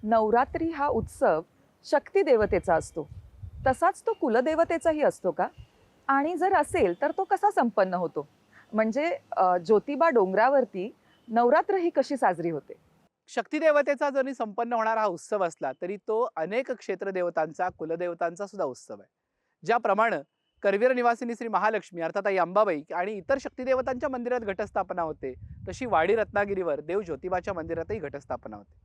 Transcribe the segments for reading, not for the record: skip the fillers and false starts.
नवरात्री हा उत्सव शक्ती देवतेचा असतो, तसाच तो कुलदेवतेचाही असतो का? आणि जर असेल तर तो कसा संपन्न होतो? म्हणजे ज्योतिबा डोंगरावरती नवरात्र ही कशी साजरी होते? शक्तिदेवतेचा जरी संपन्न होणारा हा उत्सव असला तरी तो अनेक क्षेत्रदेवतांचा कुलदेवतांचा सुद्धा उत्सव आहे. ज्याप्रमाणे करवीर निवासिनी श्री महालक्ष्मी अर्थात आई अंबाबाई आणि इतर शक्तिदेवतांच्या मंदिरात घटस्थापना होते, तशी वाडी रत्नागिरीवर देव ज्योतिबाच्या मंदिरातही घटस्थापना होते.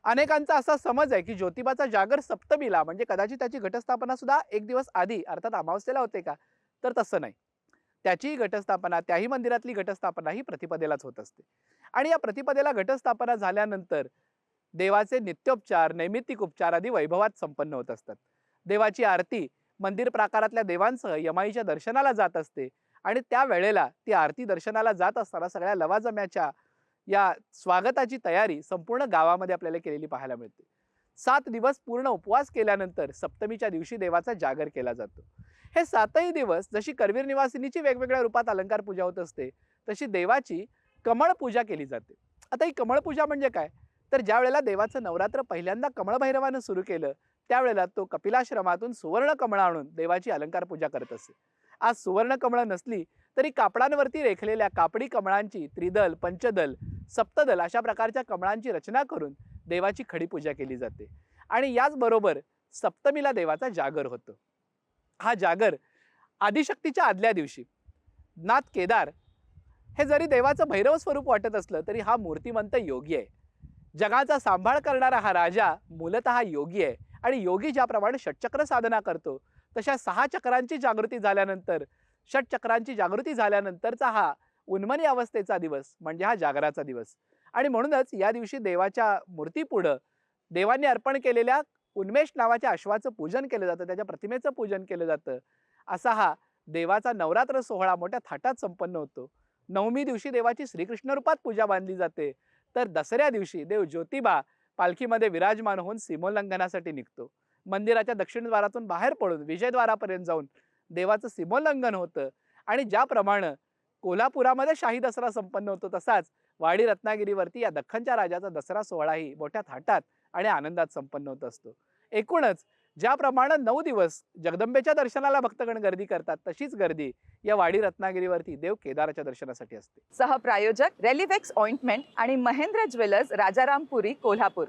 अनेकांचा असा समज आहे की ज्योतिबाचा जागर सप्तमीला म्हणजे कदाचित त्याची घटस्थापना सुद्धा एक दिवस आधी अर्थात अमावस्येला होते का, तर तसं नाही. त्याची घटस्थापना त्याही मंदिरातली घटस्थापना ही प्रतिपदेलाच होत असते. आणि या प्रतिपदेला घटस्थापना झाल्यानंतर देवाचे नित्योपचार नैमित्तिक उपचार आदी वैभवात संपन्न होत असतात. देवाची आरती मंदिर प्राकारातल्या देवांसह यमाईच्या दर्शनाला जात असते आणि त्या वेळेला ती आरती दर्शनाला जात असताना सगळ्या लवाजम्याच्या या स्वागताची तयारी संपूर्ण गावामध्ये आपल्याला केलेली पाहायला मिळते. 7 दिवस पूर्ण उपवास केल्यानंतर सप्तमीच्या दिवशी देवाचा जागर केला जातो. हे 7ही दिवस जशी करवीर निवासिनीची वेगवेगळ्या रूपात अलंकार पूजा होत असते, तशी देवाची कमळ पूजा केली जाते. आता ही कमळ पूजा म्हणजे काय? तर ज्या वेळेला देवाचं नवरात्र पहिल्यांदा कमळभैरवानं सुरू केलं, त्यावेळेला तो कपिलाश्रमातून सुवर्ण कमळ आणून देवाची अलंकार पूजा करत असे. आज सुवर्ण कमळ नसली तरी कापडांवरती रेखलेल्या कापडी कमळांची त्रिदल, पंचदल, सप्तदल अशा प्रकारच्या कमळांची रचना करून देवाची खडी पूजा केली जाते. आणि याचबरोबर सप्तमीला देवाचा जागर होतो. हा जागर आदिशक्तीच्या आदल्या दिवशी नाथ केदार हे जरी देवाचं भैरव स्वरूप वाटत असलं तरी हा मूर्तिमंत योगी आहे. जगाचा सांभाळ करणारा हा राजा मूलतः योगी आहे. आणि योगी ज्याप्रमाणे षटचक्र साधना करतो, तशा 6 चक्रांची जागृती झाल्यानंतर षटचक्रांची जागृती झाल्यानंतरचा हा उन्मनी अवस्थेचा दिवस म्हणजे हा जागराचा दिवस. आणि म्हणूनच या दिवशी देवाच्या मूर्तीपुढं देवांनी अर्पण केलेल्या उन्मेष नावाच्या अश्वाचं पूजन केलं जातं, त्याच्या प्रतिमेचं पूजन केलं जातं. असा हा देवाचा नवरात्र सोहळा मोठ्या थाटात संपन्न होतो. नवमी दिवशी देवाची श्रीकृष्ण रूपात पूजा बांधली जाते. तर दसऱ्या दिवशी देव ज्योतिबा पालखीमध्ये विराजमान होऊन सीमोल्लंघनासाठी निघतो. मंदिराच्या दक्षिण द्वारातून बाहेर पडून विजयद्वारापर्यंत जाऊन देवाचं सीमोल्लंघन होतं. आणि ज्याप्रमाणे कोल्हापुरामध्ये शाही दसरा संपन्न होतो, तसाच वाडी रत्नागिरीवरती या दख्खनच्या राजाचा दसरा सोहळाही मोठ्या थाटात आणि आनंदात संपन्न होत असतो. एकूणच ज्याप्रमाणे 9 दिवस जगदंबेच्या दर्शनाला भक्तगण गर्दी करतात, तशीच गर्दी या वाडी रत्नागिरीवरती देव केदाराच्या दर्शनासाठी असते. सहप्रायोजक रेलिव्हेक्स ऑइंटमेंट आणि महेंद्र ज्वेलर्स, राजारामपुरी, कोल्हापूर.